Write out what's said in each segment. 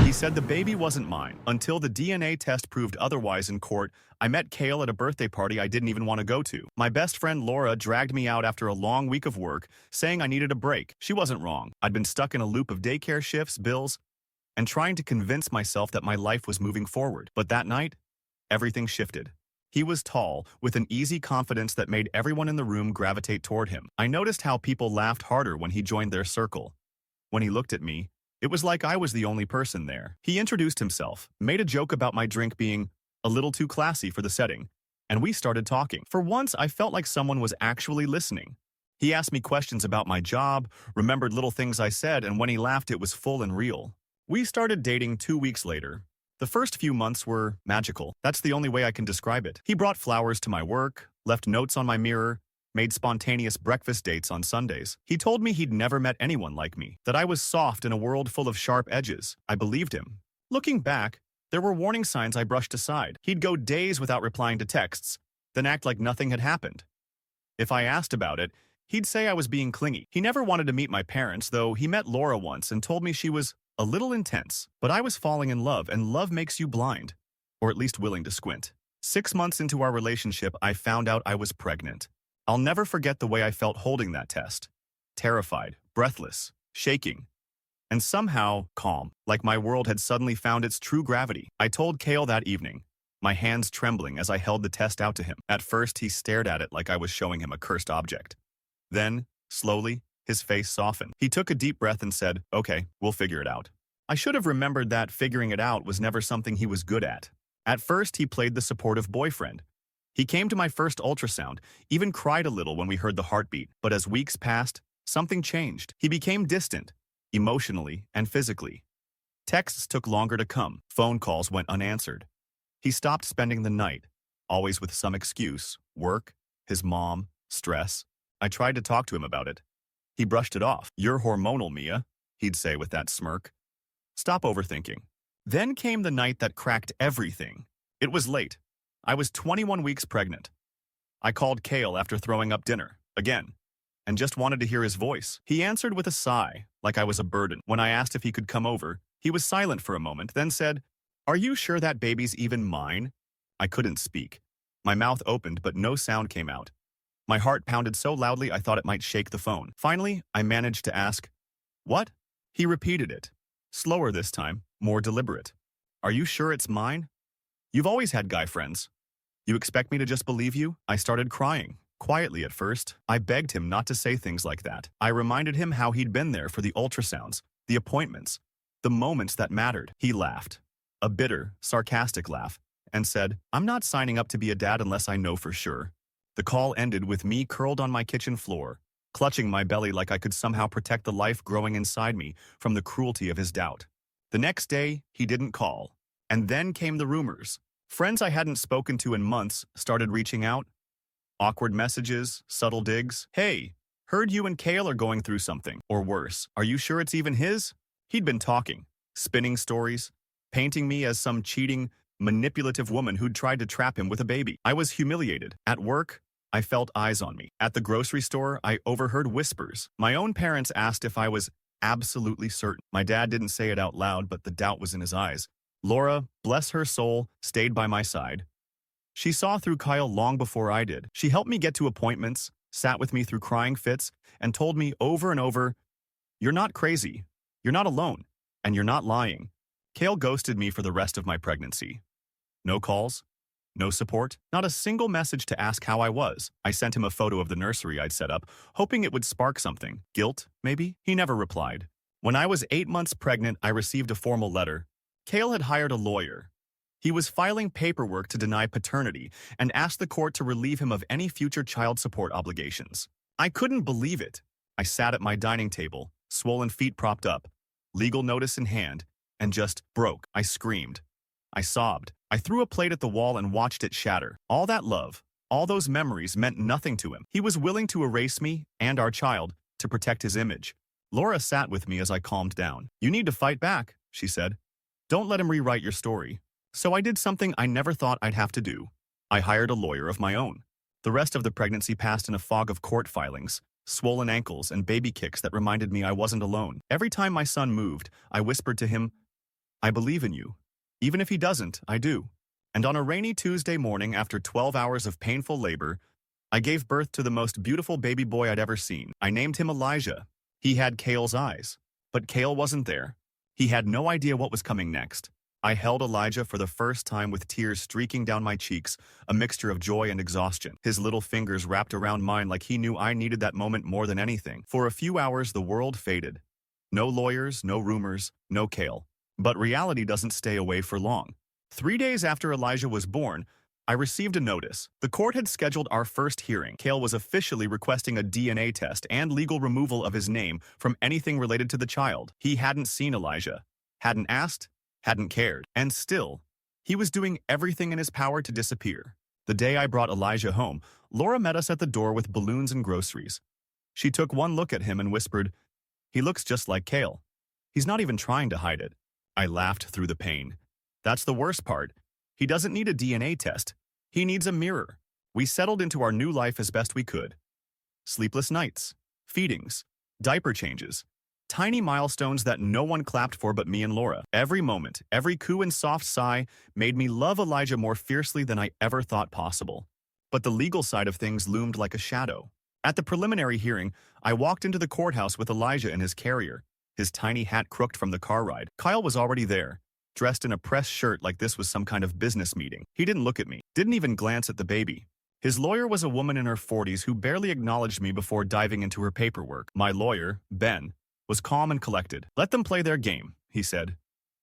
He said the baby wasn't mine. Until the DNA test proved otherwise in court, I met Kale at a birthday party I didn't even want to go to. My best friend Laura dragged me out after a long week of work, saying I needed a break. She wasn't wrong. I'd been stuck in a loop of daycare shifts, bills, and trying to convince myself that my life was moving forward. But that night, everything shifted. He was tall, with an easy confidence that made everyone in the room gravitate toward him. I noticed how people laughed harder when he joined their circle. When he looked at me, it was like I was the only person there. He introduced himself, made a joke about my drink being a little too classy for the setting, and we started talking. For once, I felt like someone was actually listening. He asked me questions about my job, remembered little things I said, and when he laughed, it was full and real. We started dating 2 weeks later. The first few months were magical. That's the only way I can describe it. He brought flowers to my work, left notes on my mirror, made spontaneous breakfast dates on Sundays. He told me he'd never met anyone like me, that I was soft in a world full of sharp edges. I believed him. Looking back, there were warning signs I brushed aside. He'd go days without replying to texts, then act like nothing had happened. If I asked about it, he'd say I was being clingy. He never wanted to meet my parents, though he met Laura once and told me she was a little intense. But I was falling in love, and love makes you blind, or at least willing to squint. 6 months into our relationship, I found out I was pregnant. I'll never forget the way I felt holding that test. Terrified, breathless, shaking, and somehow calm, like my world had suddenly found its true gravity. I told Kale that evening, my hands trembling as I held the test out to him. At first, he stared at it like I was showing him a cursed object. Then, slowly, his face softened. He took a deep breath and said, "Okay, we'll figure it out." I should have remembered that figuring it out was never something he was good at. At first, he played the supportive boyfriend. He came to my first ultrasound, even cried a little when we heard the heartbeat. But as weeks passed, something changed. He became distant, emotionally and physically. Texts took longer to come. Phone calls went unanswered. He stopped spending the night, always with some excuse: work, his mom, stress. I tried to talk to him about it. He brushed it off. "You're hormonal, Mia," he'd say with that smirk. "Stop overthinking." Then came the night that cracked everything. It was late. I was 21 weeks pregnant. I called Kale after throwing up dinner, again, and just wanted to hear his voice. He answered with a sigh, like I was a burden. When I asked if he could come over, he was silent for a moment, then said, "Are you sure that baby's even mine?" I couldn't speak. My mouth opened, but no sound came out. My heart pounded so loudly I thought it might shake the phone. Finally, I managed to ask, "What?" He repeated it, slower this time, more deliberate. "Are you sure it's mine? You've always had guy friends. You expect me to just believe you?" I started crying, quietly at first. I begged him not to say things like that. I reminded him how he'd been there for the ultrasounds, the appointments, the moments that mattered. He laughed, a bitter, sarcastic laugh, and said, "I'm not signing up to be a dad unless I know for sure." The call ended with me curled on my kitchen floor, clutching my belly like I could somehow protect the life growing inside me from the cruelty of his doubt. The next day, he didn't call. And then came the rumors. Friends I hadn't spoken to in months started reaching out. Awkward messages, subtle digs. "Hey, heard you and Kale are going through something." Or worse, "Are you sure it's even his?" He'd been talking, spinning stories, painting me as some cheating, manipulative woman who'd tried to trap him with a baby. I was humiliated. At work, I felt eyes on me. At the grocery store, I overheard whispers. My own parents asked if I was absolutely certain. My dad didn't say it out loud, but the doubt was in his eyes. Laura, bless her soul, stayed by my side. She saw through Kyle long before I did. She helped me get to appointments, sat with me through crying fits, and told me over and over, "You're not crazy, you're not alone, and you're not lying." Kale ghosted me for the rest of my pregnancy. No calls, no support, not a single message to ask how I was. I sent him a photo of the nursery I'd set up, hoping it would spark something. Guilt, maybe? He never replied. When I was 8 months pregnant, I received a formal letter. Kale had hired a lawyer. He was filing paperwork to deny paternity and asked the court to relieve him of any future child support obligations. I couldn't believe it. I sat at my dining table, swollen feet propped up, legal notice in hand, and just broke. I screamed. I sobbed. I threw a plate at the wall and watched it shatter. All that love, all those memories meant nothing to him. He was willing to erase me and our child to protect his image. Laura sat with me as I calmed down. "You need to fight back," she said. "Don't let him rewrite your story." So I did something I never thought I'd have to do. I hired a lawyer of my own. The rest of the pregnancy passed in a fog of court filings, swollen ankles, and baby kicks that reminded me I wasn't alone. Every time my son moved, I whispered to him, I believe in you. Even if he doesn't, I do. And on a rainy Tuesday morning after 12 hours of painful labor, I gave birth to the most beautiful baby boy I'd ever seen. I named him Elijah. He had Kale's eyes. But Kale wasn't there. He had no idea what was coming next. I held Elijah for the first time with tears streaking down my cheeks, a mixture of joy and exhaustion. His little fingers wrapped around mine like he knew I needed that moment more than anything. For a few hours, the world faded. No lawyers, no rumors, no Kale. But reality doesn't stay away for long. 3 days after Elijah was born, I received a notice. The court had scheduled our first hearing. Kale was officially requesting a DNA test and legal removal of his name from anything related to the child. He hadn't seen Elijah, hadn't asked, hadn't cared. And still, he was doing everything in his power to disappear. The day I brought Elijah home, Laura met us at the door with balloons and groceries. She took one look at him and whispered, "He looks just like Kale. He's not even trying to hide it." I laughed through the pain. That's the worst part. He doesn't need a DNA test. He needs a mirror. We settled into our new life as best we could. Sleepless nights, feedings, diaper changes, tiny milestones that no one clapped for but me and Laura. Every moment, every coo and soft sigh made me love Elijah more fiercely than I ever thought possible. But the legal side of things loomed like a shadow. At the preliminary hearing, I walked into the courthouse with Elijah in his carrier, his tiny hat crooked from the car ride. Kyle was already there, dressed in a press shirt like this was some kind of business meeting. He didn't look at me, didn't even glance at the baby. His lawyer was a woman in her 40s who barely acknowledged me before diving into her paperwork. My lawyer, Ben, was calm and collected. "Let them play their game," he said.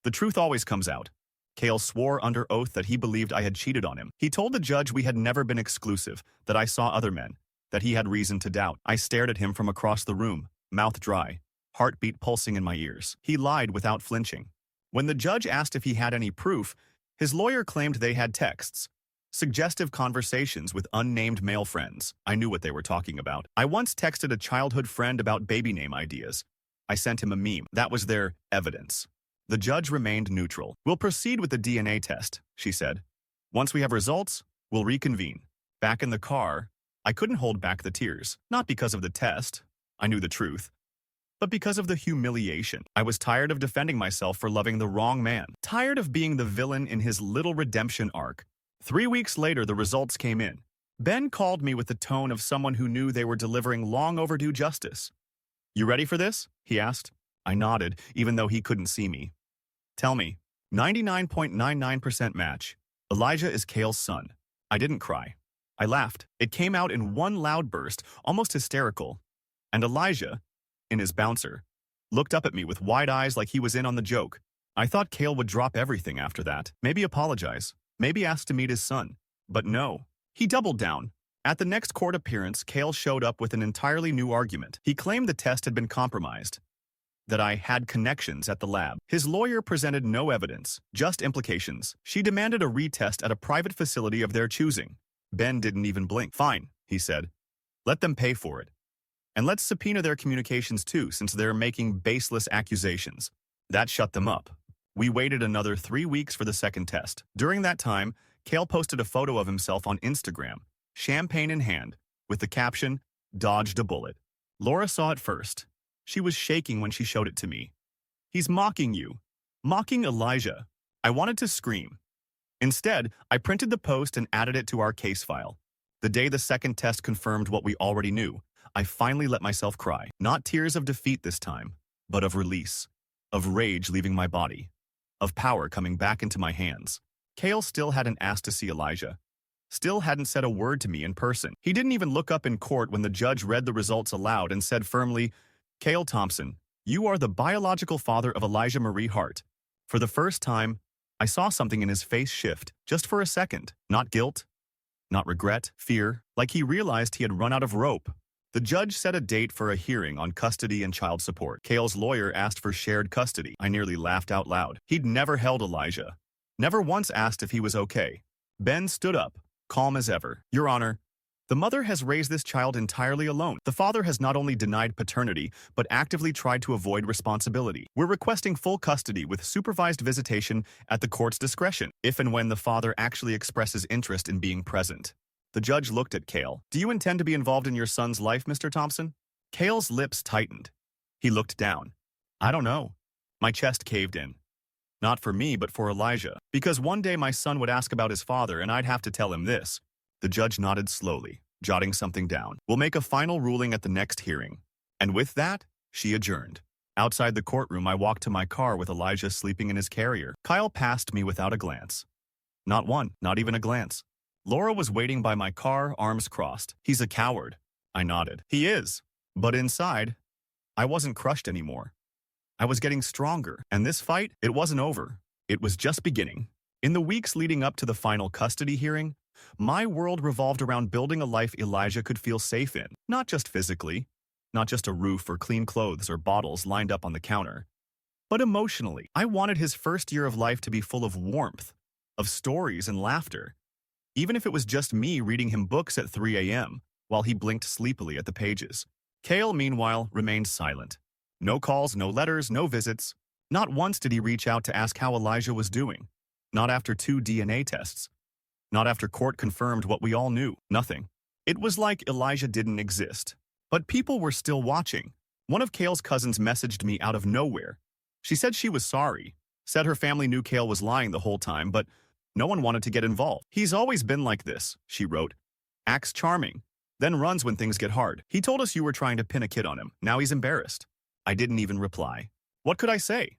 "The truth always comes out." Kale swore under oath that he believed I had cheated on him. He told the judge we had never been exclusive, that I saw other men, that he had reason to doubt. I stared at him from across the room, mouth dry, heartbeat pulsing in my ears. He lied without flinching. When the judge asked if he had any proof, his lawyer claimed they had texts, suggestive conversations with unnamed male friends. I knew what they were talking about. I once texted a childhood friend about baby name ideas. I sent him a meme. That was their evidence. The judge remained neutral. "We'll proceed with the DNA test," she said. "Once we have results, we'll reconvene." Back in the car, I couldn't hold back the tears. Not because of the test. I knew the truth. But because of the humiliation. I was tired of defending myself for loving the wrong man. Tired of being the villain in his little redemption arc. 3 weeks later, the results came in. Ben called me with the tone of someone who knew they were delivering long overdue justice. "You ready for this?" he asked. I nodded, even though he couldn't see me. "Tell me." 99.99% match. Elijah is Kale's son. I didn't cry. I laughed. It came out in one loud burst, almost hysterical. And Elijah, in his bouncer, looked up at me with wide eyes like he was in on the joke. I thought Kale would drop everything after that. Maybe apologize. Maybe ask to meet his son. But no. He doubled down. At the next court appearance, Kale showed up with an entirely new argument. He claimed the test had been compromised, that I had connections at the lab. His lawyer presented no evidence, just implications. She demanded a retest at a private facility of their choosing. Ben didn't even blink. "Fine," he said. "Let them pay for it. And let's subpoena their communications too, since they're making baseless accusations." That shut them up. We waited another 3 weeks for the second test. During that time, Kale posted a photo of himself on Instagram, champagne in hand, with the caption, "Dodged a bullet." Laura saw it first. She was shaking when she showed it to me. "He's mocking you. Mocking Elijah." I wanted to scream. Instead, I printed the post and added it to our case file. The day the second test confirmed what we already knew, I finally let myself cry. Not tears of defeat this time, but of release, of rage leaving my body, of power coming back into my hands. Kale still hadn't asked to see Elijah, still hadn't said a word to me in person. He didn't even look up in court when the judge read the results aloud and said firmly, "Kale Thompson, you are the biological father of Elijah Marie Hart." For the first time, I saw something in his face shift, just for a second. Not guilt, not regret, fear, like he realized he had run out of rope. The judge set a date for a hearing on custody and child support. Kale's lawyer asked for shared custody. I nearly laughed out loud. He'd never held Elijah. Never once asked if he was okay. Ben stood up, calm as ever. "Your Honor, the mother has raised this child entirely alone. The father has not only denied paternity, but actively tried to avoid responsibility. We're requesting full custody with supervised visitation at the court's discretion, if and when the father actually expresses interest in being present." The judge looked at Kale. "Do you intend to be involved in your son's life, Mr. Thompson?" Kale's lips tightened. He looked down. "I don't know." My chest caved in. Not for me, but for Elijah. Because one day my son would ask about his father and I'd have to tell him this. The judge nodded slowly, jotting something down. We'll make a final ruling at the next hearing. And with that, she adjourned. Outside the courtroom, I walked to my car with Elijah sleeping in his carrier. Kyle passed me without a glance. Not one, not even a glance. Laura was waiting by my car, arms crossed. He's a coward. I nodded. He is. But inside, I wasn't crushed anymore. I was getting stronger, and this fight, it wasn't over. It was just beginning. In the weeks leading up to the final custody hearing, my world revolved around building a life Elijah could feel safe in. Not just physically, not just a roof or clean clothes or bottles lined up on the counter, but emotionally. I wanted his first year of life to be full of warmth, of stories and laughter, even if it was just me reading him books at 3 a.m. while he blinked sleepily at the pages. Cale, meanwhile, remained silent. No calls, no letters, no visits. Not once did he reach out to ask how Elijah was doing. Not after 2 DNA tests. Not after court confirmed what we all knew. Nothing. It was like Elijah didn't exist. But people were still watching. One of Cale's cousins messaged me out of nowhere. She said she was sorry, said her family knew Cale was lying the whole time, but no one wanted to get involved. He's always been like this, she wrote. Acts charming, then runs when things get hard. He told us you were trying to pin a kid on him. Now he's embarrassed. I didn't even reply. What could I say?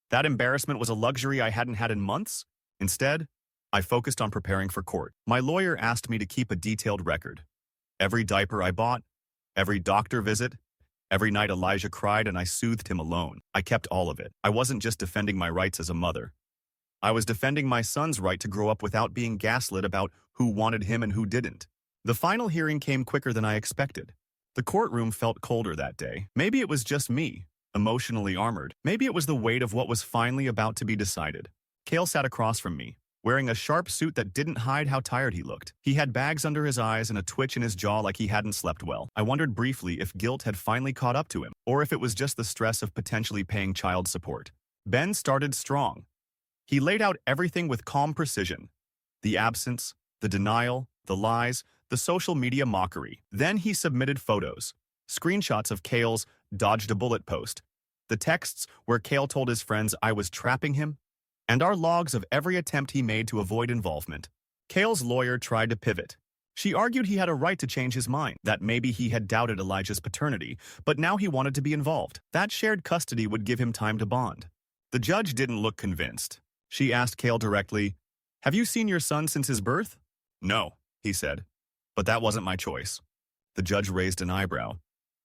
That embarrassment was a luxury I hadn't had in months? Instead, I focused on preparing for court. My lawyer asked me to keep a detailed record. Every diaper I bought, every doctor visit, every night Elijah cried and I soothed him alone. I kept all of it. I wasn't just defending my rights as a mother. I was defending my son's right to grow up without being gaslit about who wanted him and who didn't. The final hearing came quicker than I expected. The courtroom felt colder that day. Maybe it was just me, emotionally armored. Maybe it was the weight of what was finally about to be decided. Cale sat across from me, wearing a sharp suit that didn't hide how tired he looked. He had bags under his eyes and a twitch in his jaw like he hadn't slept well. I wondered briefly if guilt had finally caught up to him, or if it was just the stress of potentially paying child support. Ben started strong. He laid out everything with calm precision. The absence, the denial, the lies, the social media mockery. Then he submitted photos, screenshots of Cale's dodged a bullet post, the texts where Cale told his friends I was trapping him, and our logs of every attempt he made to avoid involvement. Cale's lawyer tried to pivot. She argued he had a right to change his mind, that maybe he had doubted Elijah's paternity, but now he wanted to be involved. That shared custody would give him time to bond. The judge didn't look convinced. She asked Cale directly, "Have you seen your son since his birth?" "No," he said. "But that wasn't my choice." The judge raised an eyebrow.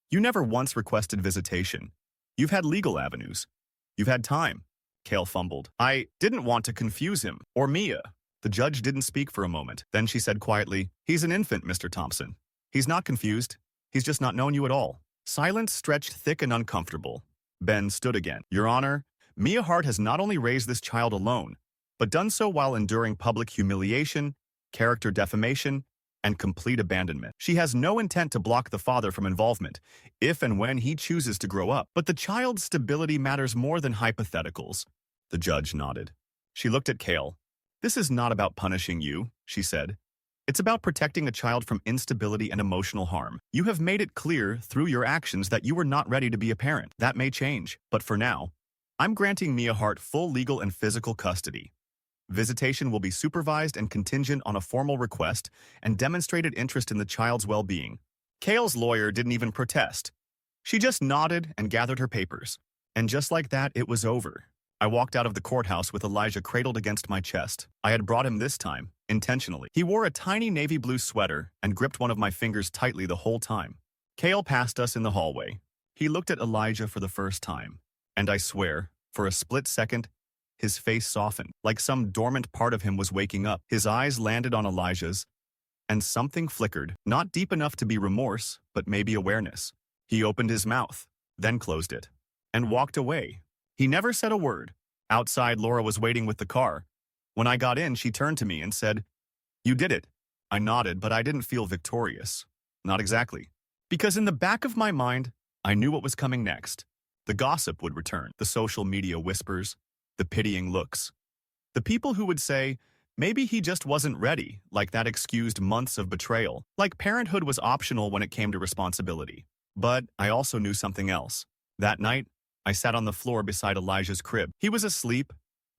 "You never once requested visitation. You've had legal avenues. You've had time." Cale fumbled. "I didn't want to confuse him, or Mia." The judge didn't speak for a moment. Then she said quietly, "He's an infant, Mr. Thompson. He's not confused. He's just not known you at all." Silence stretched thick and uncomfortable. Ben stood again. "Your Honor, Mia Hart has not only raised this child alone, but done so while enduring public humiliation, character defamation, and complete abandonment. She has no intent to block the father from involvement, if and when he chooses to grow up. But the child's stability matters more than hypotheticals." The judge nodded. She looked at Cale. "This is not about punishing you," she said. "It's about protecting a child from instability and emotional harm. You have made it clear through your actions that you were not ready to be a parent. That may change, but for now, I'm granting Mia Hart full legal and physical custody. Visitation will be supervised and contingent on a formal request and demonstrated interest in the child's well-being." Cale's lawyer didn't even protest. She just nodded and gathered her papers. And just like that, it was over. I walked out of the courthouse with Elijah cradled against my chest. I had brought him this time, intentionally. He wore a tiny navy blue sweater and gripped one of my fingers tightly the whole time. Cale passed us in the hallway. He looked at Elijah for the first time. And I swear, for a split second, his face softened, like some dormant part of him was waking up. His eyes landed on Elijah's, and something flickered, not deep enough to be remorse, but maybe awareness. He opened his mouth, then closed it, and walked away. He never said a word. Outside, Laura was waiting with the car. When I got in, she turned to me and said, "You did it." I nodded, but I didn't feel victorious. Not exactly. Because in the back of my mind, I knew what was coming next. The gossip would return, the social media whispers, the pitying looks. The people who would say, maybe he just wasn't ready, like that excused months of betrayal, like parenthood was optional when it came to responsibility. But I also knew something else. That night, I sat on the floor beside Elijah's crib. He was asleep,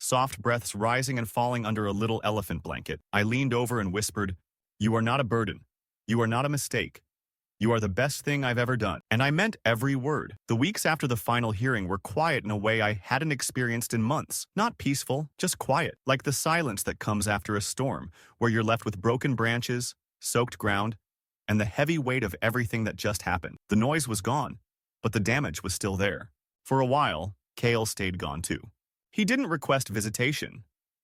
soft breaths rising and falling under a little elephant blanket. I leaned over and whispered, "You are not a burden. You are not a mistake. You are the best thing I've ever done." And I meant every word. The weeks after the final hearing were quiet in a way I hadn't experienced in months. Not peaceful, just quiet, like the silence that comes after a storm, where you're left with broken branches, soaked ground, and the heavy weight of everything that just happened. The noise was gone, but the damage was still there. For a while, Cale stayed gone too. He didn't request visitation,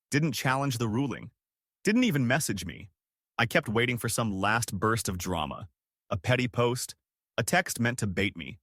didn't challenge the ruling, didn't even message me. I kept waiting for some last burst of drama. A petty post, a text meant to bait me.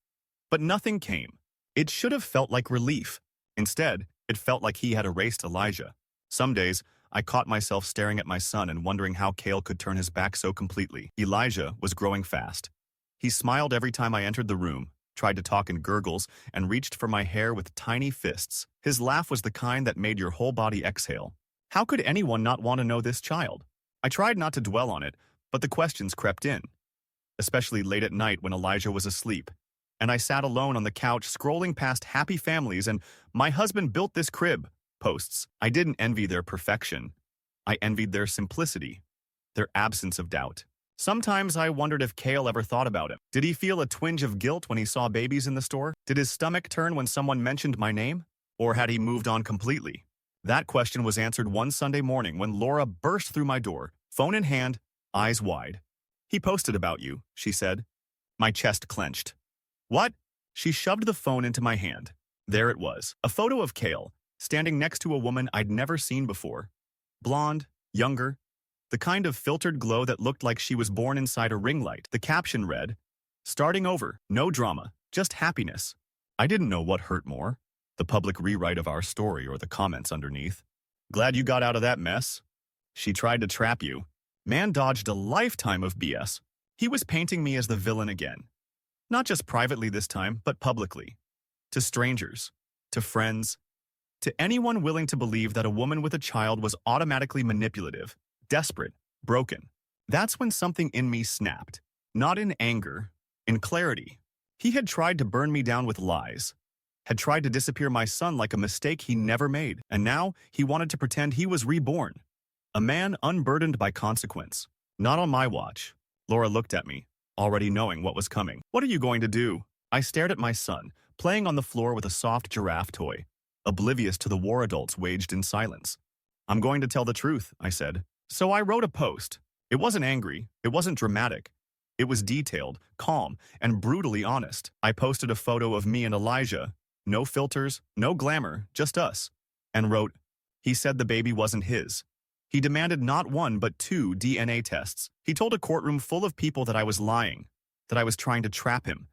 But nothing came. It should have felt like relief. Instead, it felt like he had erased Elijah. Some days, I caught myself staring at my son and wondering how Cale could turn his back so completely. Elijah was growing fast. He smiled every time I entered the room, tried to talk in gurgles, and reached for my hair with tiny fists. His laugh was the kind that made your whole body exhale. How could anyone not want to know this child? I tried not to dwell on it, but the questions crept in, especially late at night when Elijah was asleep, and I sat alone on the couch scrolling past happy families and "my husband built this crib" posts. I didn't envy their perfection. I envied their simplicity, their absence of doubt. Sometimes I wondered if Cale ever thought about him. Did he feel a twinge of guilt when he saw babies in the store? Did his stomach turn when someone mentioned my name? Or had he moved on completely? That question was answered one Sunday morning when Laura burst through my door, phone in hand, eyes wide. "He posted about you," she said. My chest clenched. "What?" She shoved the phone into my hand. There it was, a photo of Cale, standing next to a woman I'd never seen before. Blonde, younger, the kind of filtered glow that looked like she was born inside a ring light. The caption read, "Starting over, no drama, just happiness." I didn't know what hurt more, the public rewrite of our story or the comments underneath. "Glad you got out of that mess. She tried to trap you." Man dodged a lifetime of BS. He was painting me as the villain again. Not just privately this time, but publicly. To strangers, to friends, to anyone willing to believe that a woman with a child was automatically manipulative, desperate, broken. That's when something in me snapped. Not in anger, in clarity. He had tried to burn me down with lies, had tried to disappear my son like a mistake he never made, and now he wanted to pretend he was reborn. A man unburdened by consequence. Not on my watch. Laura looked at me, already knowing what was coming. "What are you going to do?" I stared at my son, playing on the floor with a soft giraffe toy, oblivious to the war adults waged in silence. "I'm going to tell the truth," I said. So I wrote a post. It wasn't angry, it wasn't dramatic. It was detailed, calm, and brutally honest. I posted a photo of me and Elijah, no filters, no glamour, just us, and wrote, "He said the baby wasn't his. He demanded not one but 2 DNA tests. He told a courtroom full of people that I was lying, that I was trying to trap him,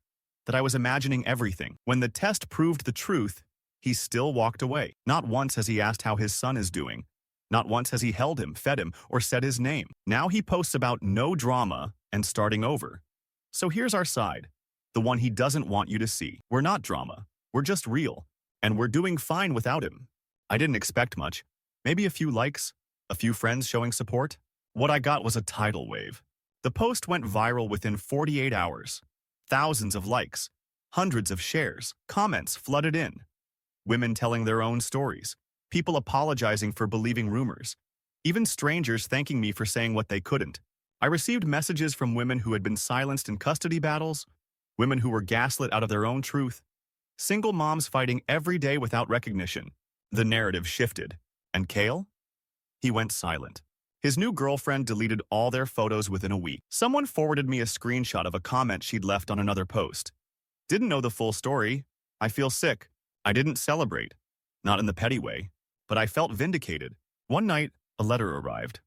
that I was imagining everything. When the test proved the truth, he still walked away. Not once has he asked how his son is doing. Not once has he held him, fed him, or said his name. Now he posts about no drama and starting over. So here's our side, the one he doesn't want you to see. We're not drama. We're just real, and we're doing fine without him." I didn't expect much. Maybe a few likes, a few friends showing support. What I got was a tidal wave. The post went viral within 48 hours. Thousands of likes, hundreds of shares, comments flooded in. Women telling their own stories, people apologizing for believing rumors, even strangers thanking me for saying what they couldn't. I received messages from women who had been silenced in custody battles, women who were gaslit out of their own truth, single moms fighting every day without recognition. The narrative shifted. And Cale? He went silent. His new girlfriend deleted all their photos within a week. Someone forwarded me a screenshot of a comment she'd left on another post. Didn't know the full story. I feel sick. I didn't celebrate. Not in the petty way, but I felt vindicated. One night, a letter arrived.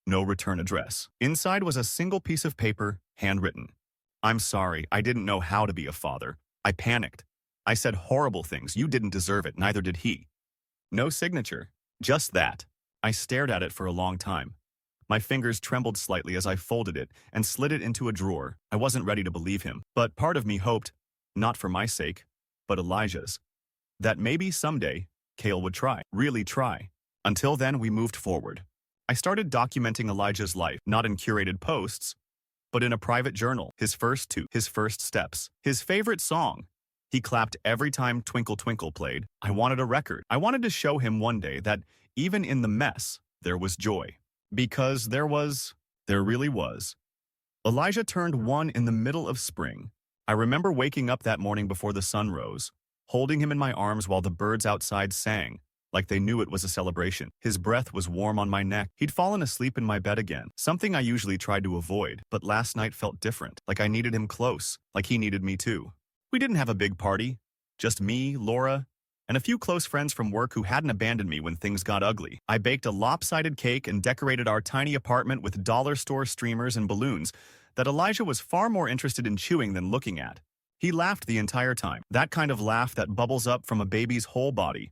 No return address. Inside was a single piece of paper, handwritten. "I'm sorry, I didn't know how to be a father. I panicked. I said horrible things. You didn't deserve it, neither did he." No signature. Just that. I stared at it for a long time. My fingers trembled slightly as I folded it and slid it into a drawer. I wasn't ready to believe him, but part of me hoped, not for my sake, but Elijah's, that maybe someday Cale would try, really try. Until then, we moved forward. I started documenting Elijah's life, not in curated posts, but in a private journal. His first steps, his favorite song, He clapped every time Twinkle Twinkle played. I wanted a record. I wanted to show him one day that even in the mess, there was joy. Because there really was. Elijah turned 1 in the middle of spring. I remember waking up that morning before the sun rose, holding him in my arms while the birds outside sang, like they knew it was a celebration. His breath was warm on my neck. He'd fallen asleep in my bed again, something I usually tried to avoid, but last night felt different, like I needed him close, like he needed me too. We didn't have a big party, just me, Laura, and a few close friends from work who hadn't abandoned me when things got ugly. I baked a lopsided cake and decorated our tiny apartment with dollar store streamers and balloons that Elijah was far more interested in chewing than looking at. He laughed the entire time, that kind of laugh that bubbles up from a baby's whole body.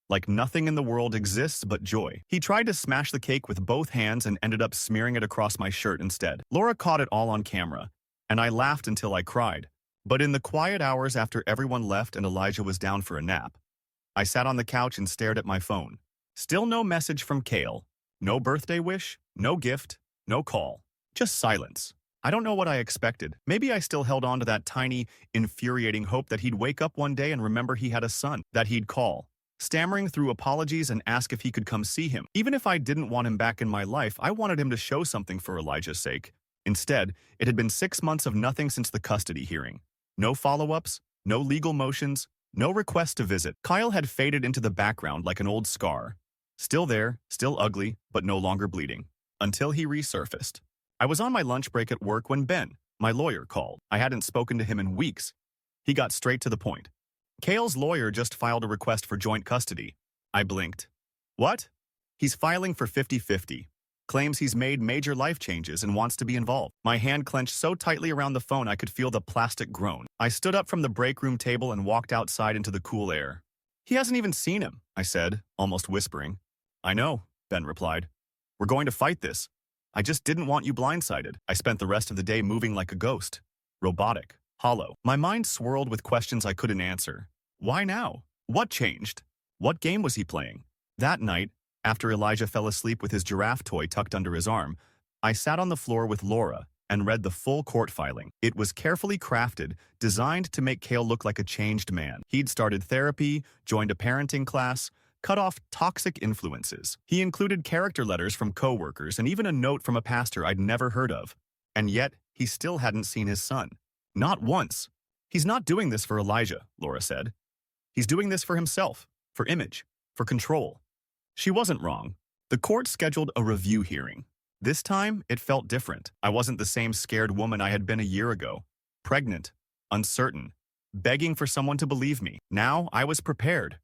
Like nothing in the world exists but joy. He tried to smash the cake with both hands and ended up smearing it across my shirt instead. Laura caught it all on camera, and I laughed until I cried. But in the quiet hours after everyone left and Elijah was down for a nap, I sat on the couch and stared at my phone. Still no message from Kale. No birthday wish, no gift, no call. Just silence. I don't know what I expected. Maybe I still held on to that tiny, infuriating hope that he'd wake up one day and remember he had a son, that he'd call, stammering through apologies and ask if he could come see him. Even if I didn't want him back in my life, I wanted him to show something for Elijah's sake. Instead, it had been 6 months of nothing since the custody hearing. No follow-ups, no legal motions, no request to visit. Kyle had faded into the background like an old scar. Still there, still ugly, but no longer bleeding. Until he resurfaced. I was on my lunch break at work when Ben, my lawyer, called. I hadn't spoken to him in weeks. He got straight to the point. Kale's lawyer just filed a request for joint custody. I blinked. What? He's filing for 50-50. Claims he's made major life changes and wants to be involved. My hand clenched so tightly around the phone I could feel the plastic groan. I stood up from the break room table and walked outside into the cool air. He hasn't even seen him, I said, almost whispering. I know, Ben replied. We're going to fight this. I just didn't want you blindsided. I spent the rest of the day moving like a ghost. Robotic. Hollow. My mind swirled with questions I couldn't answer. Why now? What changed? What game was he playing? That night, after Elijah fell asleep with his giraffe toy tucked under his arm, I sat on the floor with Laura and read the full court filing. It was carefully crafted, designed to make Kale look like a changed man. He'd started therapy, joined a parenting class, cut off toxic influences. He included character letters from coworkers and even a note from a pastor I'd never heard of. And yet, he still hadn't seen his son. Not once. He's not doing this for Elijah, Laura said. He's doing this for himself, for image, for control. She wasn't wrong. The court scheduled a review hearing. This time, it felt different. I wasn't the same scared woman I had been a year ago. Pregnant, uncertain, begging for someone to believe me. Now, I was prepared.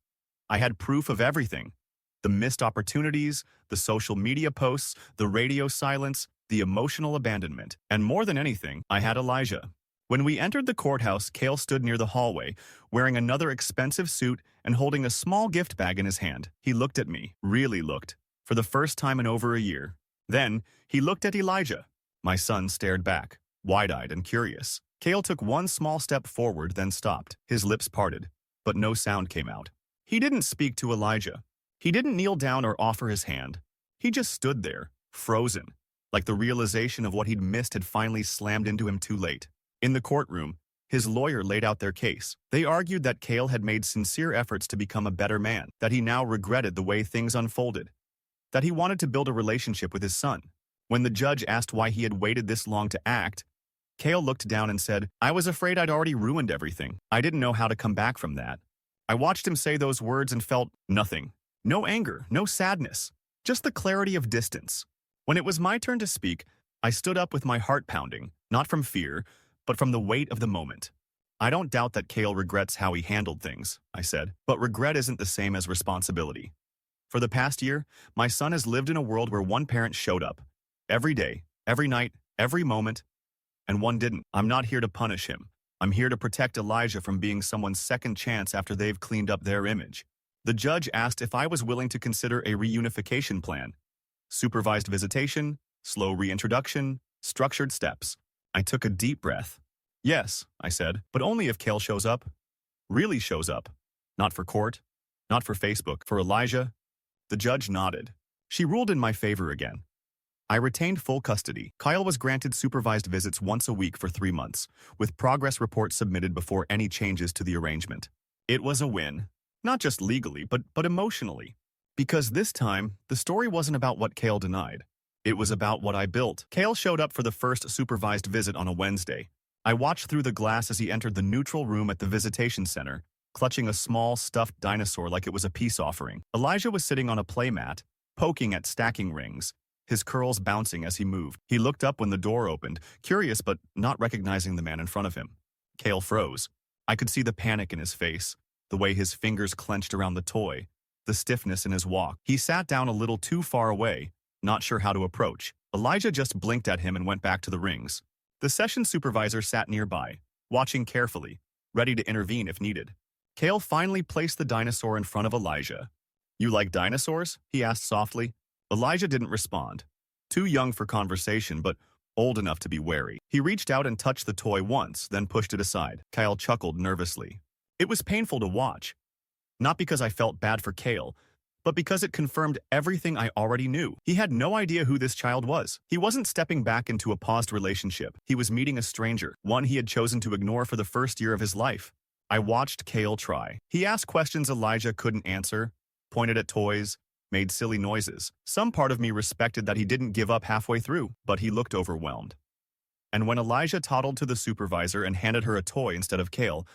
I had proof of everything. The missed opportunities, the social media posts, the radio silence, the emotional abandonment. And more than anything, I had Elijah. When we entered the courthouse, Kale stood near the hallway, wearing another expensive suit and holding a small gift bag in his hand. He looked at me, really looked, for the first time in over a year. Then, he looked at Elijah. My son stared back, wide-eyed and curious. Kale took one small step forward, then stopped. His lips parted, but no sound came out. He didn't speak to Elijah. He didn't kneel down or offer his hand. He just stood there, frozen, like the realization of what he'd missed had finally slammed into him too late. In the courtroom, his lawyer laid out their case. They argued that Kale had made sincere efforts to become a better man, that he now regretted the way things unfolded, that he wanted to build a relationship with his son. When the judge asked why he had waited this long to act, Kale looked down and said, I was afraid I'd already ruined everything. I didn't know how to come back from that. I watched him say those words and felt nothing. No anger, no sadness, just the clarity of distance. When it was my turn to speak, I stood up with my heart pounding, not from fear, but from the weight of the moment. I don't doubt that Kale regrets how he handled things, I said, but regret isn't the same as responsibility. For the past year, my son has lived in a world where one parent showed up. Every day, every night, every moment, and one didn't. I'm not here to punish him. I'm here to protect Elijah from being someone's second chance after they've cleaned up their image. The judge asked if I was willing to consider a reunification plan. Supervised visitation, slow reintroduction, structured steps. I took a deep breath. Yes, I said, but only if Kale shows up. Really shows up. Not for court, not for Facebook, for Elijah. The judge nodded. She ruled in my favor again. I retained full custody. Kyle was granted supervised visits once a week for 3 months, with progress reports submitted before any changes to the arrangement. It was a win, not just legally, but emotionally. Because this time, the story wasn't about what Kale denied. It was about what I built. Kale showed up for the first supervised visit on a Wednesday. I watched through the glass as he entered the neutral room at the visitation center, clutching a small, stuffed dinosaur like it was a peace offering. Elijah was sitting on a playmat, poking at stacking rings, his curls bouncing as he moved. He looked up when the door opened, curious but not recognizing the man in front of him. Kale froze. I could see the panic in his face, the way his fingers clenched around the toy, the stiffness in his walk. He sat down a little too far away, not sure how to approach. Elijah just blinked at him and went back to the rings. The session supervisor sat nearby, watching carefully, ready to intervene if needed. Kale finally placed the dinosaur in front of Elijah. "You like dinosaurs?" he asked softly. Elijah didn't respond. Too young for conversation, but old enough to be wary. He reached out and touched the toy once, then pushed it aside. Kyle chuckled nervously. It was painful to watch. Not because I felt bad for Kale, but because it confirmed everything I already knew. He had no idea who this child was. He wasn't stepping back into a paused relationship. He was meeting a stranger, one he had chosen to ignore for the first year of his life. I watched Kale try. He asked questions Elijah couldn't answer, pointed at toys, made silly noises. Some part of me respected that he didn't give up halfway through, but he looked overwhelmed. And when Elijah toddled to the supervisor and handed her a toy instead of Kale,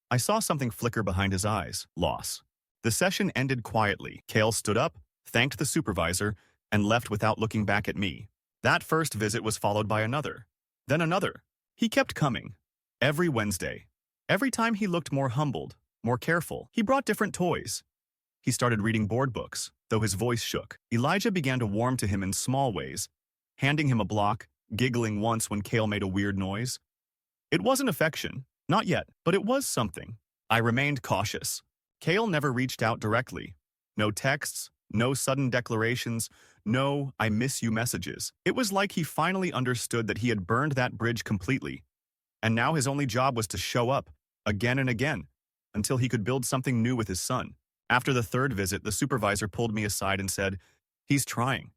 I saw something flicker behind his eyes. Loss. The session ended quietly. Kale stood up, thanked the supervisor, and left without looking back at me. That first visit was followed by another. Then another. He kept coming. Every Wednesday. Every time he looked more humbled, more careful. He brought different toys. He started reading board books, though his voice shook. Elijah began to warm to him in small ways, handing him a block, giggling once when Kale made a weird noise. It wasn't affection, not yet, but it was something. I remained cautious. Kale never reached out directly. No texts, no sudden declarations, no "I miss you" messages. It was like he finally understood that he had burned that bridge completely. And now his only job was to show up, again and again, until he could build something new with his son. After the third visit, the supervisor pulled me aside and said, "He's trying.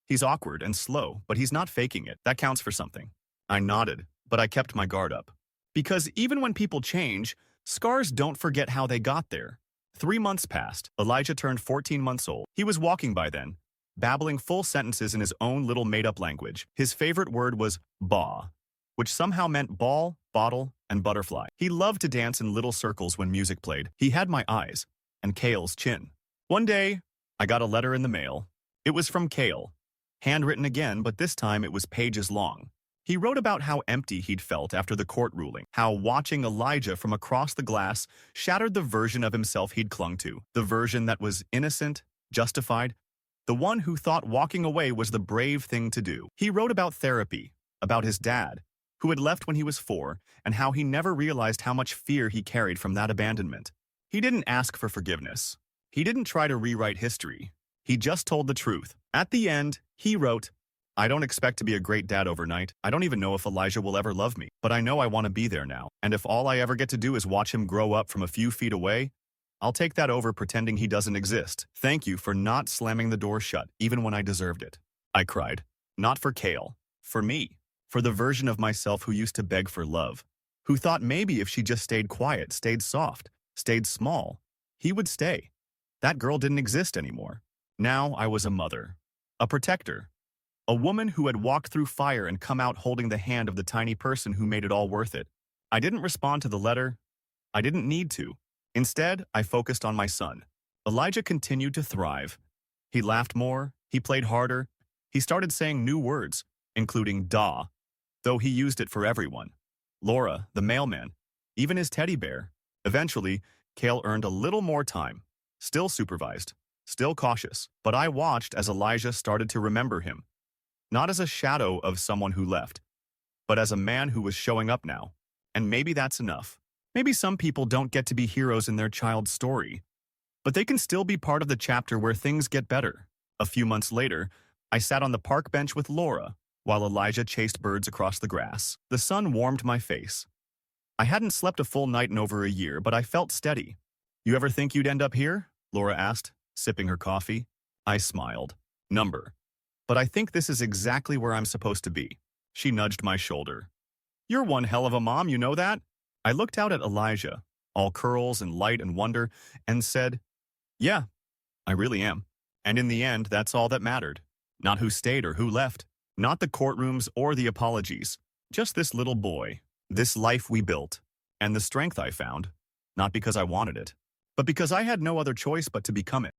He's awkward and slow, but he's not faking it. That counts for something." I nodded, but I kept my guard up. Because even when people change, scars don't forget how they got there. 3 months passed. Elijah turned 14 months old. He was walking by then, babbling full sentences in his own little made-up language. His favorite word was "baw," which somehow meant ball, bottle, and butterfly. He loved to dance in little circles when music played. He had my eyes, and Kale's chin. One day, I got a letter in the mail. It was from Kale. Handwritten again, but this time it was pages long. He wrote about how empty he'd felt after the court ruling, how watching Elijah from across the glass shattered the version of himself he'd clung to, the version that was innocent, justified, the one who thought walking away was the brave thing to do. He wrote about therapy, about his dad, who had left when he was 4, and how he never realized how much fear he carried from that abandonment. He didn't ask for forgiveness. He didn't try to rewrite history. He just told the truth. At the end, he wrote, "I don't expect to be a great dad overnight. I don't even know if Elijah will ever love me, but I know I want to be there now. And if all I ever get to do is watch him grow up from a few feet away, I'll take that over pretending he doesn't exist. Thank you for not slamming the door shut, even when I deserved it." I cried. Not for Kale. For me. For the version of myself who used to beg for love. Who thought maybe if she just stayed quiet, stayed soft, stayed small, he would stay. That girl didn't exist anymore. Now I was a mother. A protector. A woman who had walked through fire and come out holding the hand of the tiny person who made it all worth it. I didn't respond to the letter. I didn't need to. Instead, I focused on my son. Elijah continued to thrive. He laughed more. He played harder. He started saying new words, including "da," though he used it for everyone. Laura, the mailman, even his teddy bear. Eventually, Kale earned a little more time. Still supervised. Still cautious. But I watched as Elijah started to remember him. Not as a shadow of someone who left, but as a man who was showing up now. And maybe that's enough. Maybe some people don't get to be heroes in their child's story, but they can still be part of the chapter where things get better. A few months later, I sat on the park bench with Laura while Elijah chased birds across the grass. The sun warmed my face. I hadn't slept a full night in over a year, but I felt steady. "You ever think you'd end up here?" Laura asked, sipping her coffee. I smiled. Number. but I think this is exactly where I'm supposed to be. She nudged my shoulder. You're one hell of a mom, you know that? I looked out at Elijah, all curls and light and wonder, and said, yeah, I really am. And in the end, that's all that mattered. Not who stayed or who left. Not the courtrooms or the apologies. Just this little boy. This life we built. And the strength I found. Not because I wanted it, but because I had no other choice but to become it.